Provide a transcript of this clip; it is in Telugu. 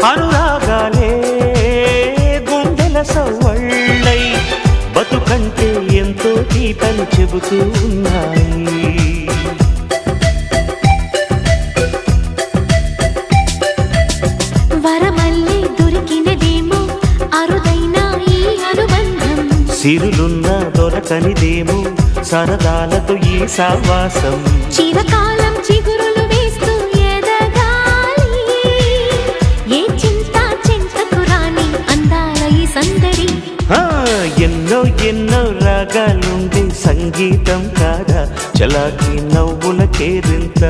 అనురాగాలే గుండెల సవ్వళ్ళై బతుకంటే ఎంతో తీపని చెబుతూ ఉన్నాయి. వరమల్లే దొరికినదేమో అరుదైన ఈ అనుబంధం, సిరులున్న దొరకనిదేమో సరదాలతో ఈ సావాసం. చిరకాలం చిగురులు వేస్తూ ఎదగాలి, ఏ చింత చింతకు రాని అందాల ఈ సందడి. ఎన్నో ఎన్నో రాగాలుండే సంగీతం కాదా చలాకి నవ్వుల కేరింత.